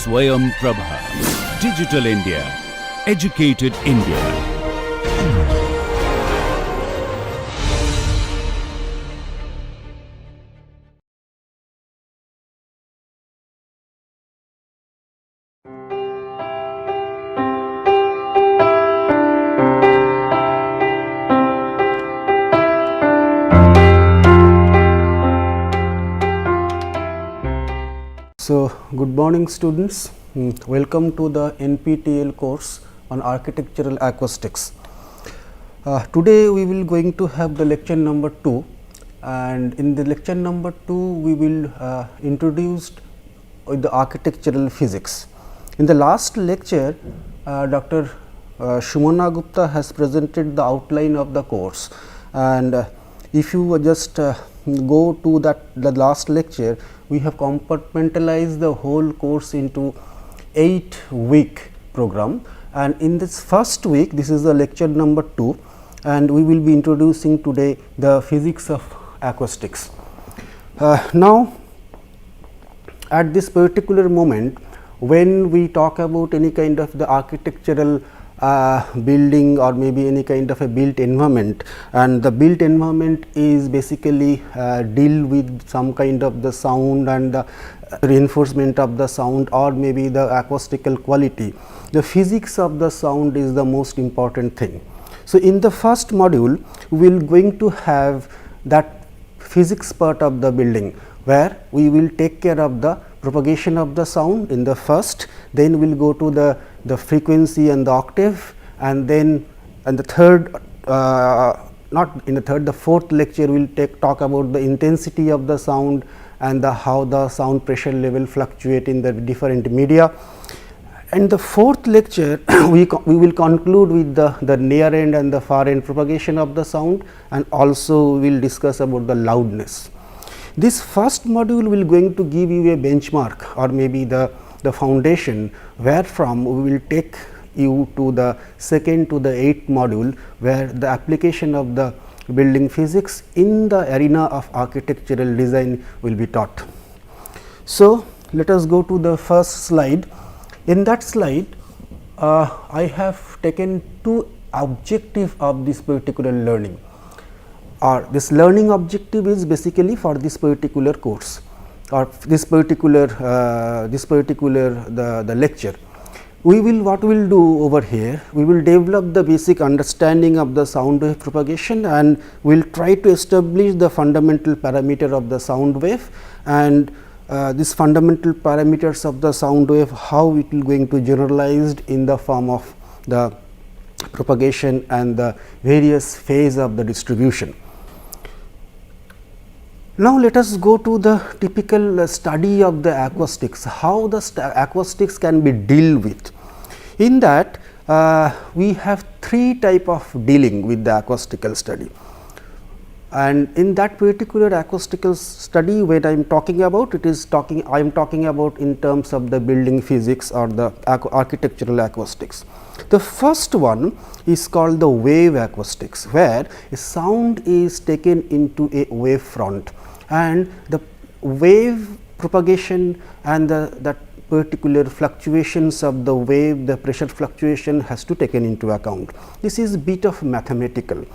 SwayamPrabha. Digital India. Educated India. So, good morning students, welcome to the NPTEL course on Architectural Acoustics. Today we will going to have the lecture number 2, and in the lecture number 2 we will introduce the architectural physics. In the last lecture Dr. Shumana Gupta has presented the outline of the course, and if you just go to the last lecture, we have compartmentalized the whole course into 8-week program, and in this first week, this is the lecture number 2, and we will be introducing today the physics of acoustics. Now, at this particular moment, when we talk about any kind of the architectural building or maybe any kind of a built environment, and the built environment is basically deal with some kind of the sound and the reinforcement of the sound or maybe the acoustical quality. The physics of the sound is the most important thing. So, in the first module we will going to have that physics part of the building, where we will take care of the propagation of the sound in the first, then we will go to the frequency and the octave, and then the third not in the third, the fourth lecture will talk about the intensity of the sound and how the sound pressure level fluctuate in the different media. And the fourth lecture we will conclude with the near end and the far end propagation of the sound, and also we will discuss about the loudness. This first module will going to give you a benchmark or maybe the foundation, where from we will take you to the second to the 8th module, where the application of the building physics in the arena of architectural design will be taught. So, let us go to the first slide. In that slide, I have taken 2 objectives of this particular learning, or this learning objective is basically for this particular course or this particular the lecture. We will what we will do over here, we will develop the basic understanding of the sound wave propagation, and we will try to establish the fundamental parameter of the sound wave, and this fundamental parameters of the sound wave, how it will going to generalized in the form of the propagation and the various phase of the distribution. Now, let us go to the typical study of the acoustics, how the acoustics can be dealt with. In that we have 3 type of dealing with the acoustical study, and in that particular acoustical study when I am talking about, I am talking about in terms of the building physics or the architectural acoustics. The first one is called the wave acoustics, where a sound is taken into a wave front, and the wave propagation and that particular fluctuations of the wave, the pressure fluctuation has to taken into account. This is bit of mathematical,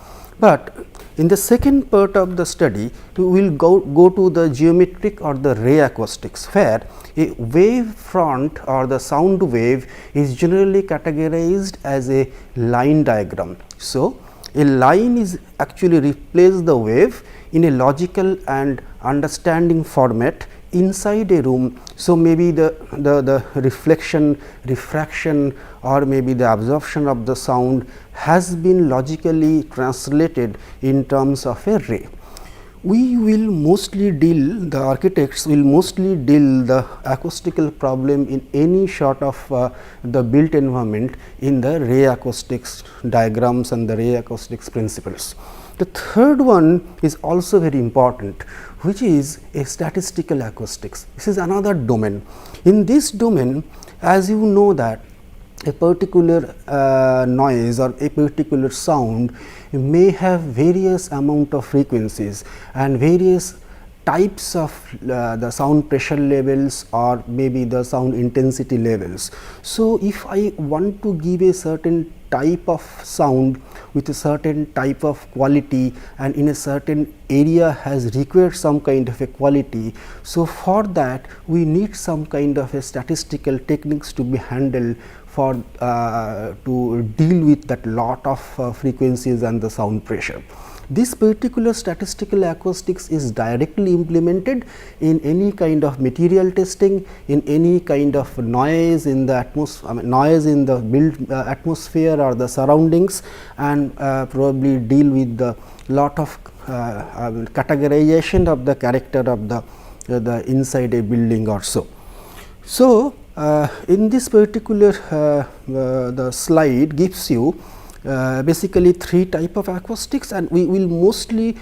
but in the second part of the study we will go to the geometric or the ray acoustics, where a wave front or the sound wave is generally categorized as a line diagram. So, a line is actually replace the wave in a logical and understanding format inside a room. So, maybe the reflection, refraction or maybe the absorption of the sound has been logically translated in terms of a ray. We will mostly deal, the architects will mostly deal the acoustical problem in any sort of the built environment in the ray acoustics diagrams and the ray acoustics principles. The third one is also very important, which is a statistical acoustics. This is another domain. In this domain, as you know that a particular noise or a particular sound may have various amount of frequencies and various types of the sound pressure levels or maybe the sound intensity levels. So, if I want to give a certain type of sound with a certain type of quality and in a certain area has required some kind of a quality. So, for that we need some kind of a statistical techniques to be handled for to deal with that lot of frequencies and the sound pressure. This particular statistical acoustics is directly implemented in any kind of material testing, in any kind of noise in the atmosphere, noise in the built atmosphere or the surroundings, and probably deal with the lot of categorization of the character of the inside a building or so. So, in this particular the slide gives you basically three type of acoustics, and we will mostly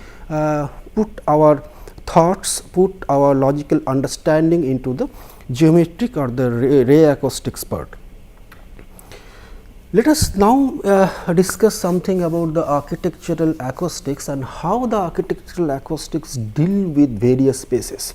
put our thoughts, put our logical understanding into the geometric or the ray acoustics part. Let us now discuss something about the architectural acoustics and how the architectural acoustics deal with various spaces.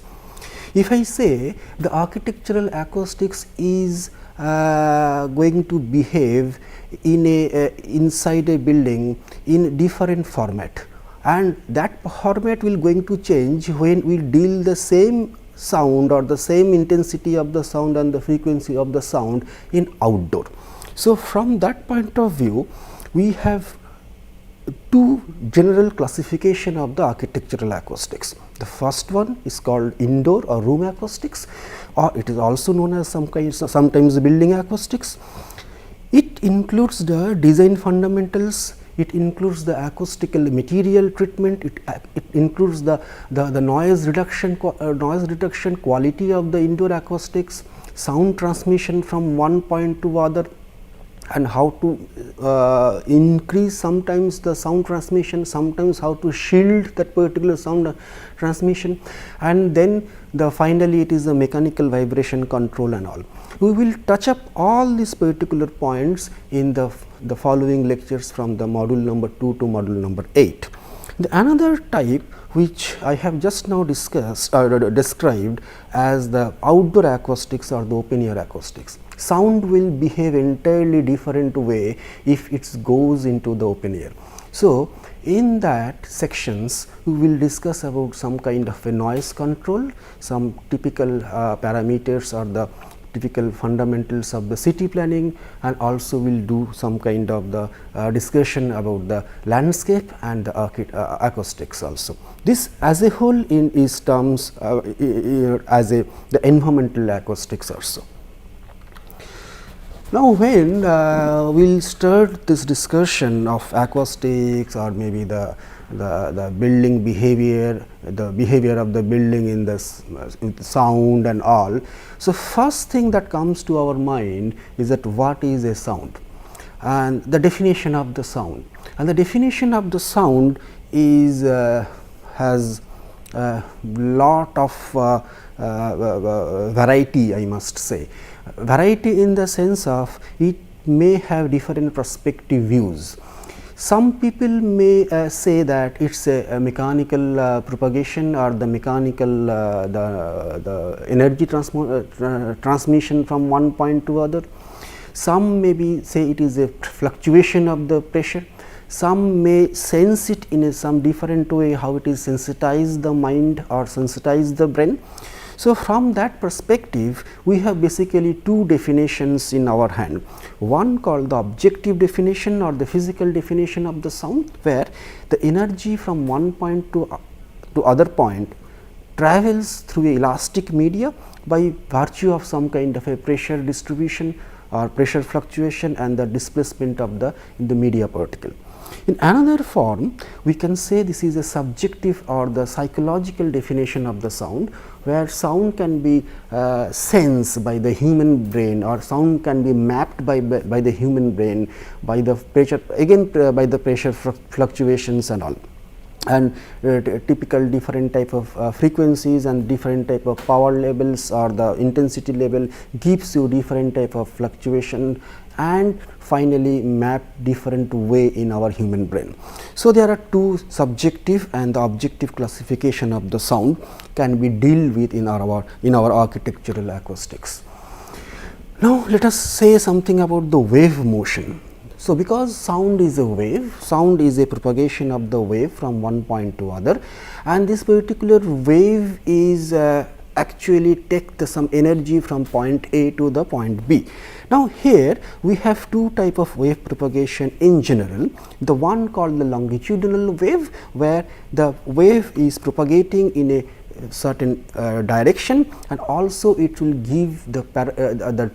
If I say the architectural acoustics is going to behave in a inside a building in different format, and that format will going to change when we deal the same sound or the same intensity of the sound and the frequency of the sound in outdoor. So, from that point of view, we have two general classification of the architectural acoustics. The first one is called indoor or room acoustics, or it is also known as sometimes building acoustics. It includes the design fundamentals, it includes the acoustical material treatment, it includes the noise reduction quality of the indoor acoustics, sound transmission from one point to other, and how to increase sometimes the sound transmission, sometimes how to shield that particular sound transmission, and then finally it is the mechanical vibration control and all. We will touch up all these particular points in the following lectures from the module number 2 to module number 8. The another type which I have just now discussed or described as the outdoor acoustics or the open air acoustics. Sound will behave entirely different way if it goes into the open air. So, in that sections we will discuss about some kind of a noise control, some typical parameters or the typical fundamentals of the city planning, and also will do some kind of the discussion about the landscape and the acoustics also. This as a whole in is terms as the environmental acoustics also. Now, when we will start this discussion of acoustics or maybe the building behavior, the behavior of the building in the sound and all. So, first thing that comes to our mind is that what is a sound and the definition of the sound, and the definition of the sound is has a lot of variety, I must say. Variety in the sense of it may have different perspective views. Some people may say that it is a mechanical propagation or the mechanical the energy transmission from one point to other. Some maybe say it is a fluctuation of the pressure. Some may sense it in some different way, how it is sensitize the mind or sensitize the brain. So, from that perspective we have basically two definitions in our hand. One called the objective definition or the physical definition of the sound, where the energy from one point to other point travels through a elastic media by virtue of some kind of a pressure distribution or pressure fluctuation and the displacement of the media particle. In another form, we can say this is a subjective or the psychological definition of the sound, where sound can be sensed by the human brain, or sound can be mapped by the human brain by the pressure, again by the pressure fluctuations and all. and typical different type of frequencies and different type of power levels or the intensity level gives you different type of fluctuation and finally map different way in our human brain. So, there are two subjective and the objective classification of the sound can be dealt with in our architectural acoustics. Now, let us say something about the wave motion. So, because sound is a wave, sound is a propagation of the wave from one point to other, and this particular wave is actually take some energy from point A to the point B. Now, here we have two type of wave propagation in general. The one called the longitudinal wave, where the wave is propagating in a certain direction, and also it will give the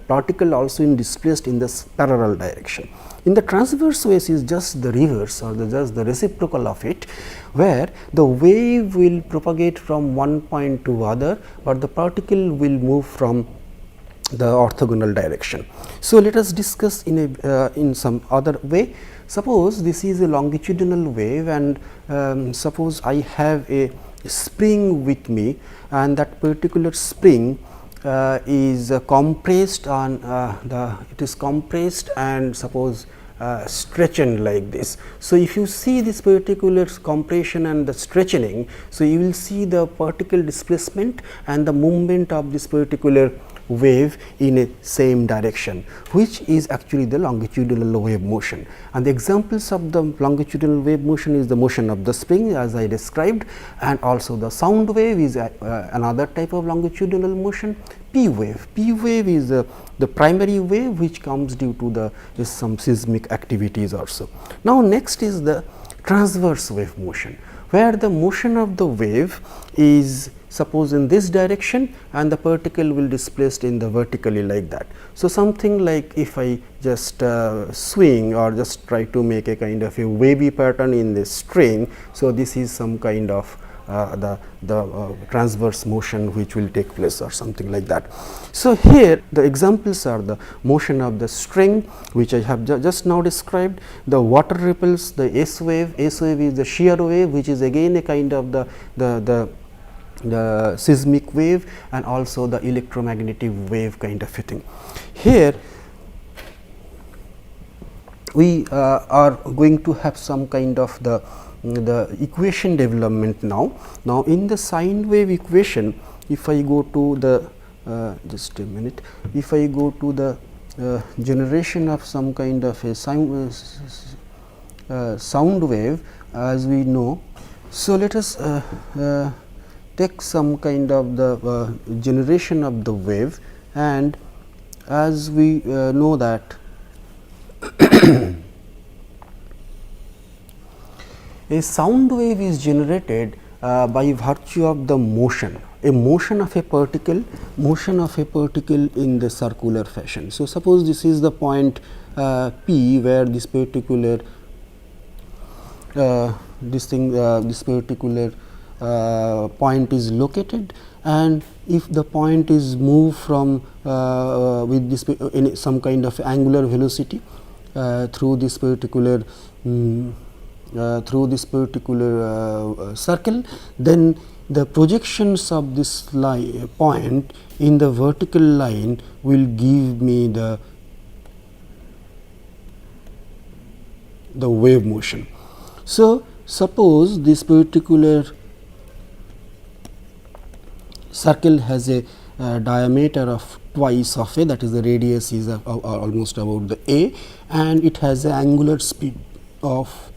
particle also in displaced in this parallel direction. In the transverse wave is just the reverse or just the reciprocal of it, where the wave will propagate from one point to other, but the particle will move from the orthogonal direction. So, let us discuss in some other way. Suppose this is a longitudinal wave, and suppose I have a spring with me, and that particular spring is compressed on it is compressed and suppose stretched like this. So, if you see this particular compression and the stretching, so you will see the particle displacement and the movement of this particular wave in a same direction, which is actually the longitudinal wave motion. And the examples of the longitudinal wave motion is the motion of the spring as I described, and also the sound wave is another type of longitudinal motion. P wave is the primary wave which comes due to some seismic activities also. Now, next is the transverse wave motion, where the motion of the wave is suppose in this direction and the particle will displaced in the vertically like that. So, something like if I just swing or just try to make a kind of a wavy pattern in this string. So, this is some kind of the transverse motion which will take place or something like that. So, here the examples are the motion of the string which I have just now described, the water ripples, the S wave is the shear wave which is again a kind of the seismic wave, and also the electromagnetic wave kind of a thing. Here we are going to have some kind of the equation development now. Now, in the sine wave equation, if I go to the just a minute, if I go to the generation of some kind of a sound wave, as we know. So, let us take some kind of the generation of the wave, and as we know that a sound wave is generated by virtue of the motion, a motion of a particle in the circular fashion. So, suppose this is the point P where this particular this particular point is located, and if the point is moved from with this in some kind of angular velocity through this particular circle, then the projections of this point in the vertical line will give me the wave motion. So, suppose this particular circle has a diameter of twice of a, that is the radius is almost about the a, and it has an angular speed of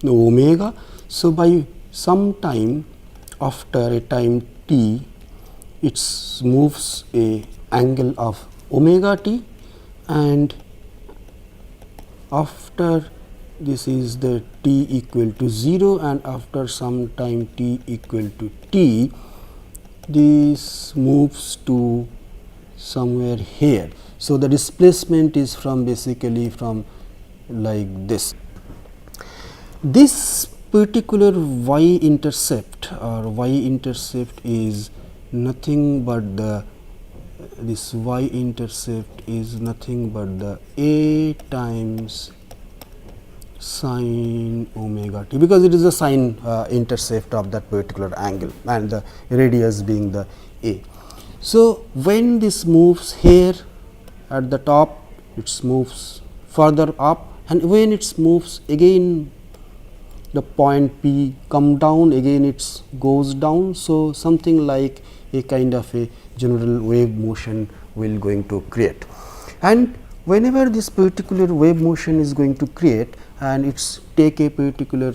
omega. So, by some time after a time t, it moves a angle of omega t, and after this is the t equal to 0, and after some time t equal to t, this moves to somewhere here. So, the displacement is from basically from like this. This particular y intercept or y intercept is nothing but the this y intercept is nothing but the a times sine omega t, because it is the sine intercept of that particular angle and the radius being the a. So, when this moves here at the top, it moves further up, and when it moves again the point P come down, again it goes down. So, something like a kind of a general wave motion will going to create. And whenever this particular wave motion is going to create, and it's take a particular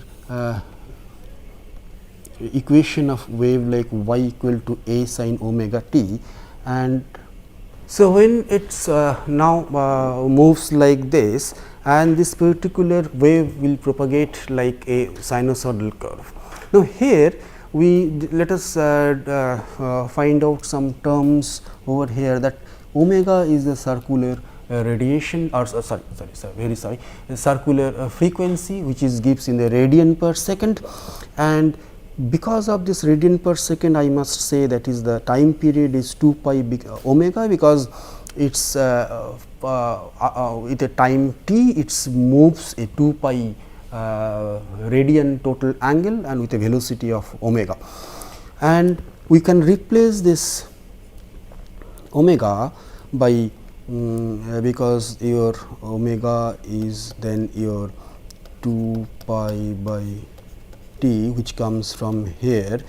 equation of wave like y equal to a sin omega t, and so when it's now moves like this, and this particular wave will propagate like a sinusoidal curve. Now, here we let us find out some terms over here, that omega is the circular radiation, or circular frequency, which is gives in the radian per second, and because of this radian per second, I must say that is the time period is 2 pi omega, because it's with a time t, it moves a 2 pi radian total angle and with a velocity of omega, and we can replace this omega by because your omega is then your 2 pi by t, which comes from here,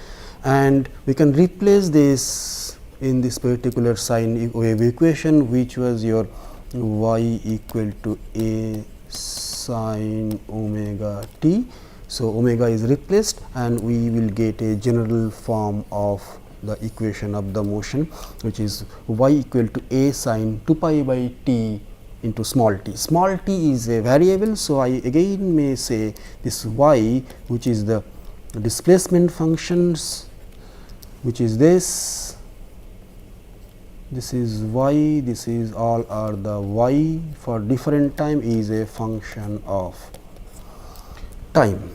and we can replace this in this particular sine wave equation, which was your y equal to a sin omega t. So, omega is replaced, and we will get a general form of the equation of the motion, which is y equal to a sin 2 pi by t into small t. Small t is a variable. So, I again may say this y, which is the displacement functions, which is this is y, this is all are the y for different time, is a function of time.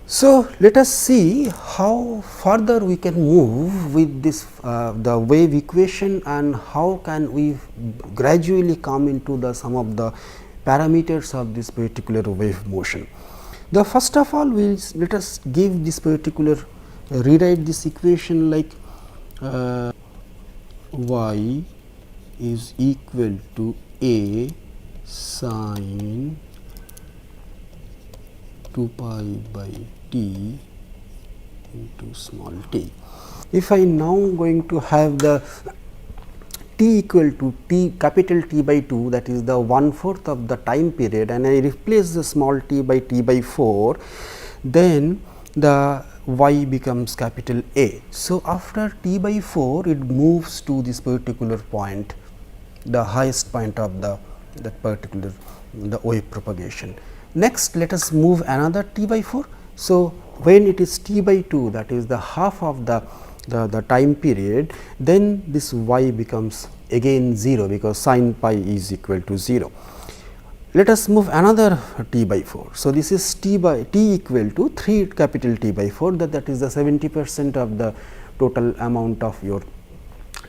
So, let us see how further we can move with this the wave equation, and how can we gradually come into the some of the parameters of this particular wave motion. The first of all, let us give this particular rewrite this equation like y is equal to a sin 2 pi by t into small t. If I now going to have the t equal to t capital T by 2, that is the 1/4 of the time period, and I replace the small t by t by 4, then the y becomes capital A. So, after t by 4, it moves to this particular point, the highest point of that particular the wave propagation. Next, let us move another t by 4. So, when it is t by 2, that is the half of the time period, then this y becomes again 0, because sin pi is equal to 0. Let us move another t by 4. So, this is t equal to 3 capital T by 4, that is the 70% of the total amount of your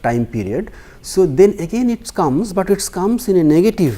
time period. So, then again it comes, but it comes in a negative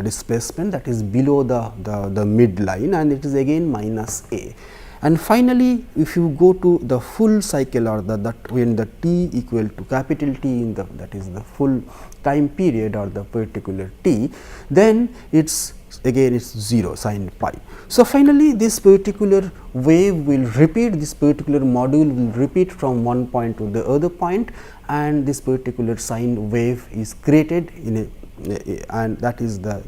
displacement, that is below the midline, and it is again minus a. And finally, if you go to the full cycle, or that when the t equal to capital T in that is the full time period or the particular t, then it's again it's 0 sin pi. So, finally, this particular wave will repeat, this particular module will repeat from one point to the other point, and this particular sine wave is created in a and that is the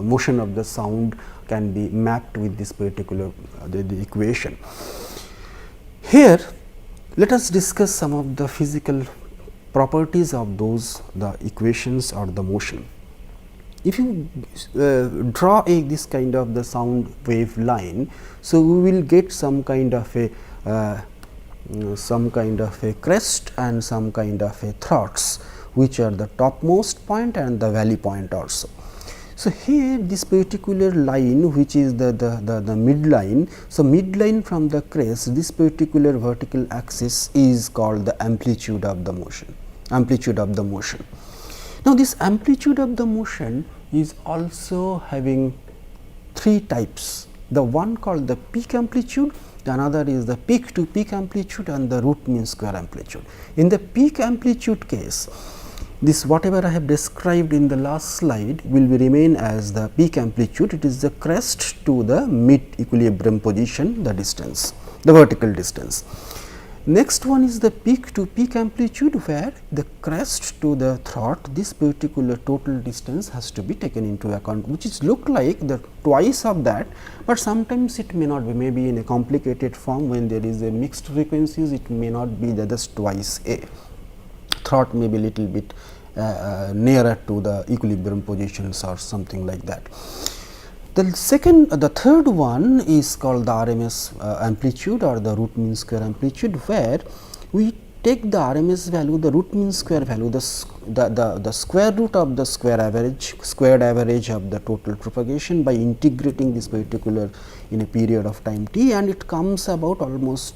motion of the sound can be mapped with this particular the equation. Here, let us discuss some of the physical properties of those the equations or the motion. If you draw this kind of the sound wave line, so we will get some kind of a crest and some kind of a throats, which are the topmost point and the valley point also. So, here this particular line which is the midline. So, midline from the crest, this particular vertical axis is called the amplitude of the motion, amplitude of the motion. Now, this amplitude of the motion is also having three types. The one called the peak amplitude, the another is the peak to peak amplitude and the root mean square amplitude. In the peak amplitude case, this whatever I have described in the last slide will be remain as the peak amplitude. It is the crest to the mid equilibrium position, the distance, the vertical distance. Next one is the peak to peak amplitude, where the crest to the throat, this particular total distance has to be taken into account, which is look like the twice of that, but sometimes it may not be, maybe in a complicated form when there is a mixed frequencies, it may not be the just twice a. Throat may be little bit nearer to the equilibrium positions or something like that. The third one is called the RMS amplitude or the root mean square amplitude, where we take the RMS value, the root mean square value, the square root of the squared average of the total propagation by integrating this particular in a period of time t, and it comes about almost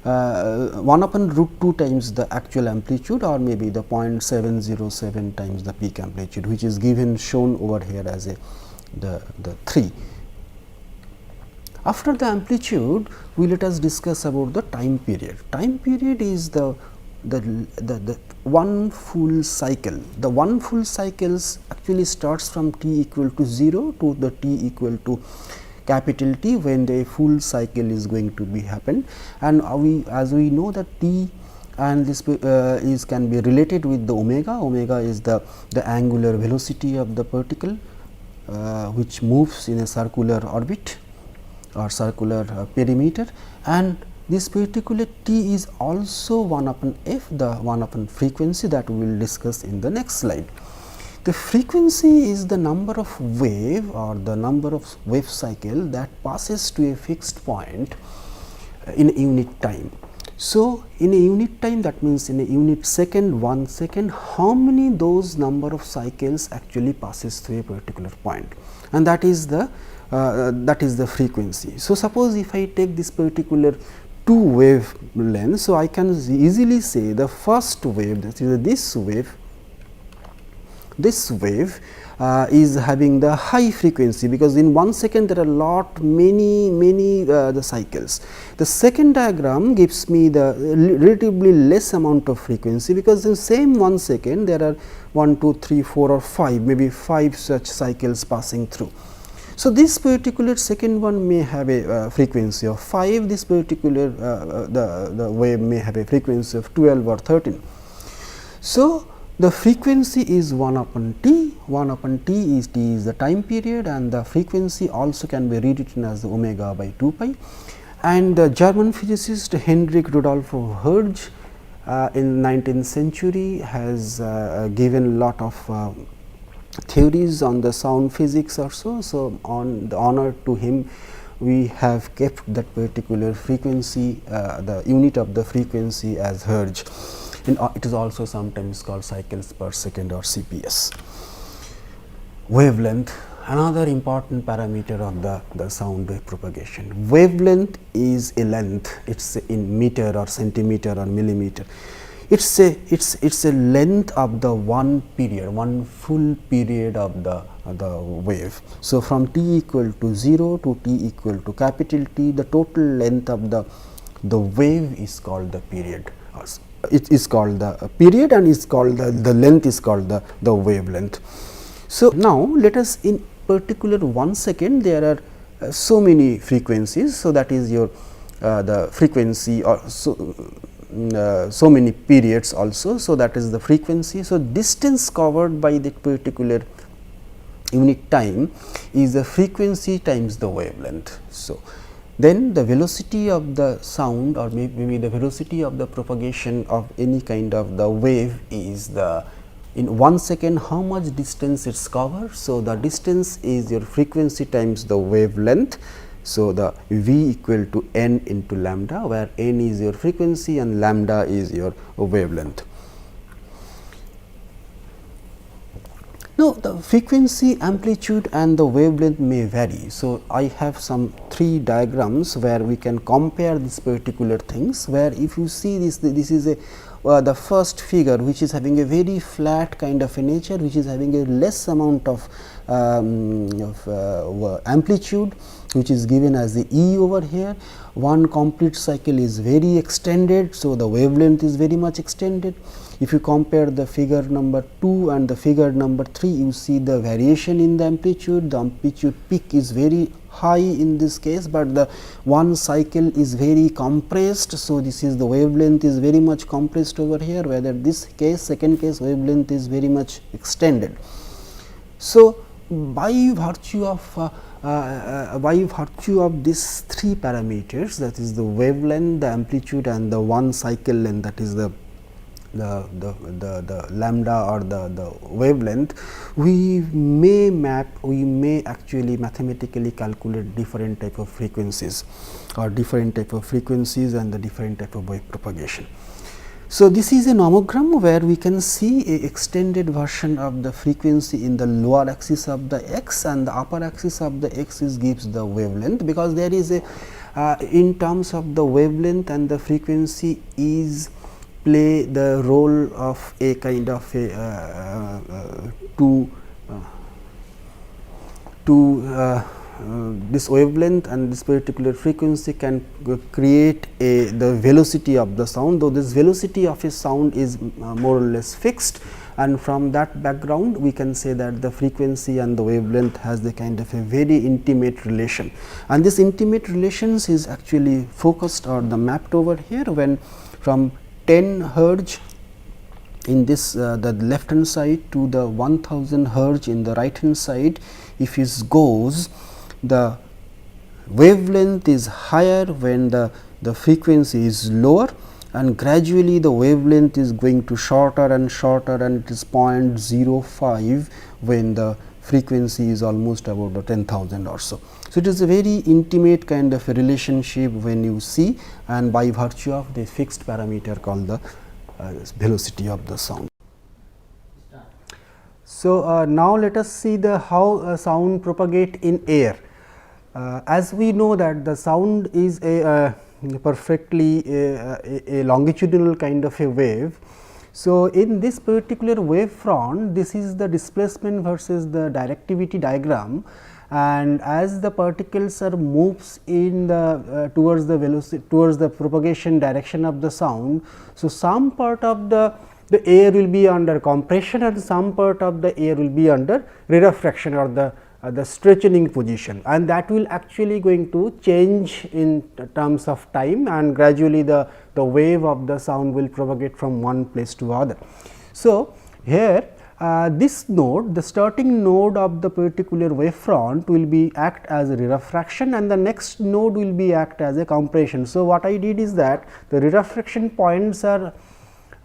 1 upon root 2 times the actual amplitude, or maybe the 0.707 times the peak amplitude, which is given shown over here as a the 3. After the amplitude, let us discuss about the time period. Time period is the one full cycle. The one full cycles actually starts from t equal to 0 to the t equal to capital T, when the full cycle is going to be happen, and as we know that t and this can be related with the omega. Omega is the angular velocity of the particle which moves in a circular orbit or circular perimeter, and this particular t is also 1 upon f, the 1 upon frequency that we will discuss in the next slide. The frequency is the number of wave or the number of wave cycle that passes to a fixed point in a unit time. So, in a unit time, that means in a unit second, 1 second, how many those number of cycles actually passes through a particular point, and that is the frequency. So, suppose if I take this particular 2 wave length, so I can easily say the first wave, that is this wave is having the high frequency, because in 1 second there are many the cycles. The second diagram gives me the relatively less amount of frequency, because in same 1 second there are 1, 2, 3, 4 or 5, maybe 5 such cycles passing through. So, this particular second one may have a frequency of 5, this particular the wave may have a frequency of 12 or 13. So, the frequency is 1 upon t, 1 upon t is the time period, and the frequency also can be rewritten as the omega by 2 pi. And the German physicist Heinrich Rudolf Hertz in 19th century has given lot of theories on the sound physics or so. So, on the honor to him, we have kept that particular frequency, the unit of the frequency as Hertz. It is also sometimes called cycles per second or CPS. Wavelength, another important parameter of the sound wave propagation. Wavelength is a length, it is in meter or centimeter or millimeter. It's a length of the one full period of the wave. So, from t equal to 0 to t equal to capital T, the total length of the wave is called the period. It is called the period, and is called the length is called the wavelength. So, now let us in particular 1 second there are so many frequencies. So, that is your the frequency, or so many periods also. So, that is the frequency. So, distance covered by that particular unit time is the frequency times the wavelength. So, then the velocity of the sound, or maybe the velocity of the propagation of any kind of the wave is the in 1 second how much distance it covers. So, the distance is your frequency times the wavelength. So, the V equal to n into lambda, where n is your frequency and lambda is your wavelength. Now, the frequency, amplitude and the wavelength may vary. So, I have some 3 diagrams where we can compare these particular things, where if you see this is a the first figure which is having a very flat kind of a nature, which is having a less amount of amplitude, which is given as the E over here. One complete cycle is very extended, so the wavelength is very much extended. If you compare the figure number 2 and the figure number 3, you see the variation in the amplitude peak is very high in this case, but the one cycle is very compressed. So, this is the wavelength is very much compressed over here, whether this case second case wavelength is very much extended. So, by virtue of these 3 parameters, that is the wavelength, the amplitude and the one cycle length, that is the lambda or the wavelength, we may actually mathematically calculate different type of frequencies and the different type of wave propagation. So, this is a nomogram where we can see a extended version of the frequency in the lower axis of the x, and the upper axis of the x gives the wavelength, because there is a in terms of the wavelength and the frequency is play the role of a kind of a this wavelength and this particular frequency can create the velocity of the sound, though this velocity of a sound is more or less fixed, and from that background we can say that the frequency and the wavelength has the kind of a very intimate relation, and this intimate relations is actually focused or the mapped over here when from 10 hertz in this the left hand side to the 1000 hertz in the right hand side. If it goes, the wavelength is higher when the frequency is lower, and gradually the wavelength is going to shorter and shorter, and it is 0.05 when the frequency is almost about the 10,000 or so. So, it is a very intimate kind of a relationship when you see, and by virtue of the fixed parameter called the velocity of the sound. So, now let us see the how sound propagate in air. As we know that the sound is a perfectly a longitudinal kind of a wave. So, in this particular wave front, this is the displacement versus the directivity diagram, and as the particles are moves in the towards the velocity towards the propagation direction of the sound. So, some part of the air will be under compression and some part of the air will be under rarefaction or the stretching position, and that will actually going to change in terms of time, and gradually the wave of the sound will propagate from one place to other. So, here this node, the starting node of the particular wavefront will be act as a rarefaction, and the next node will be act as a compression. So, what I did is that the rarefaction points are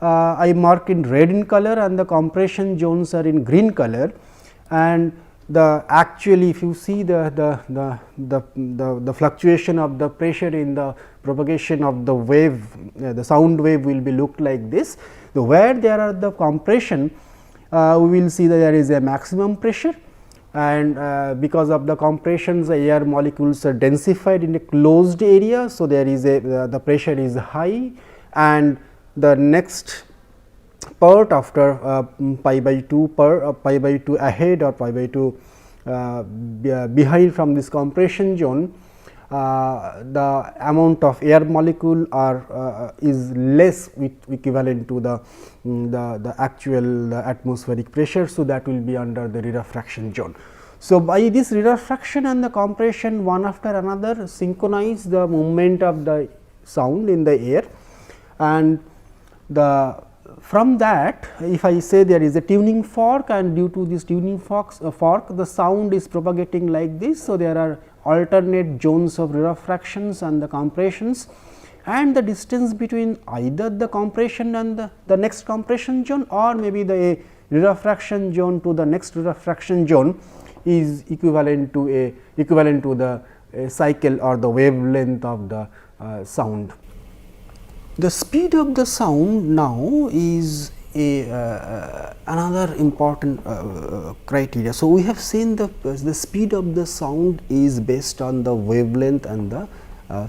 I mark in red in color and the compression zones are in green color, and the actually if you see the fluctuation of the pressure in the propagation of the wave, the sound wave will be looked like this. So, where there are the compression, we will see that there is a maximum pressure, and because of the compressions the air molecules are densified in a closed area. So, there is a the pressure is high, and the next part after pi by 2 pi by 2 ahead or pi by 2 behind from this compression zone, the amount of air molecule are is less with equivalent to the actual atmospheric pressure. So, that will be under the rarefaction zone. So, by this rarefaction and the compression one after another synchronize the movement of the sound in the air, and from that if I say there is a tuning fork, and due to this tuning fork the sound is propagating like this. So, there are alternate zones of rarefactions and the compressions, and the distance between either the compression and the next compression zone, or maybe the rarefaction zone to the next rarefaction zone is equivalent to the cycle or the wavelength of the sound. The speed of the sound now is another important criteria. So, we have seen the speed of the sound is based on the wavelength and the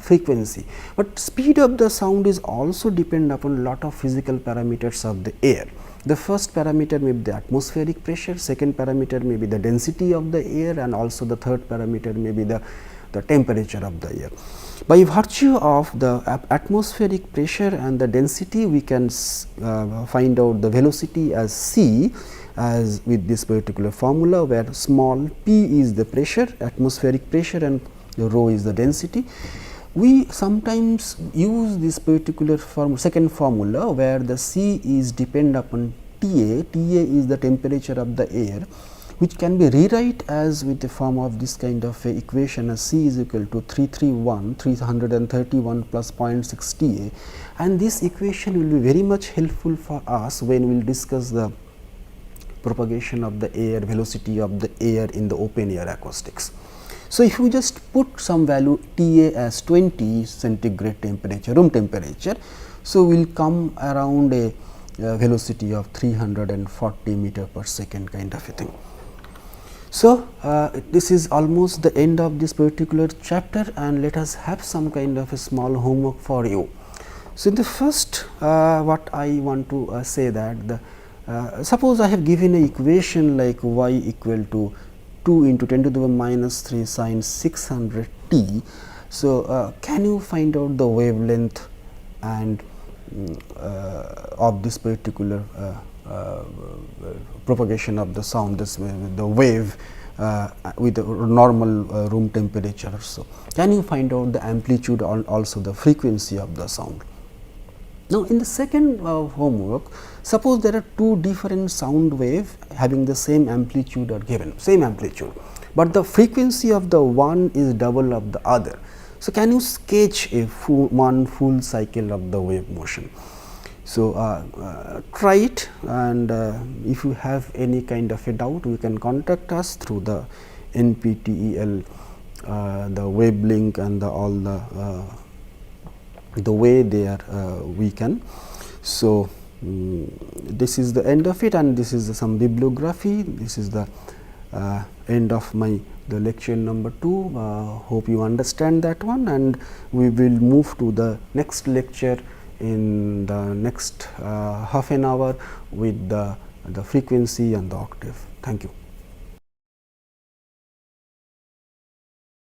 frequency, but speed of the sound is also depend upon lot of physical parameters of the air. The first parameter may be the atmospheric pressure, second parameter may be the density of the air, and also the third parameter may be the temperature of the air. By virtue of the atmospheric pressure and the density, we can find out the velocity as c, as with this particular formula, where small p is the pressure, atmospheric pressure, and rho is the density. We sometimes use this particular second formula, where the c is depend upon Ta. Ta is the temperature of the air, which can be rewrite as with the form of this kind of a equation as c is equal to 331 plus 0.6 Ta, and this equation will be very much helpful for us when we will discuss the propagation of the air, velocity of the air in the open air acoustics. So, if you just put some value Ta as 20 centigrade temperature, room temperature, so we will come around a velocity of 340 meter per second kind of a thing. So, this is almost the end of this particular chapter, and let us have some kind of a small homework for you. So, in the first what I want to say that suppose I have given an equation like y equal to 2 into 10 to the power minus 3 sin 600 t. So, can you find out the wavelength and of this particular propagation of the sound, the wave with the normal room temperature or so? Can you find out the amplitude and also the frequency of the sound? Now, in the second homework, suppose there are two different sound wave having the same amplitude are given, same amplitude, but the frequency of the one is double of the other. So, can you sketch a one full cycle of the wave motion? So, try it, and if you have any kind of a doubt, you can contact us through the NPTEL, the web link, and all the way there we can. So, this is the end of it, and this is some bibliography. This is the end of the lecture number 2. Hope you understand that one, and we will move to the next lecture in the next half an hour with the frequency and the octave. Thank you.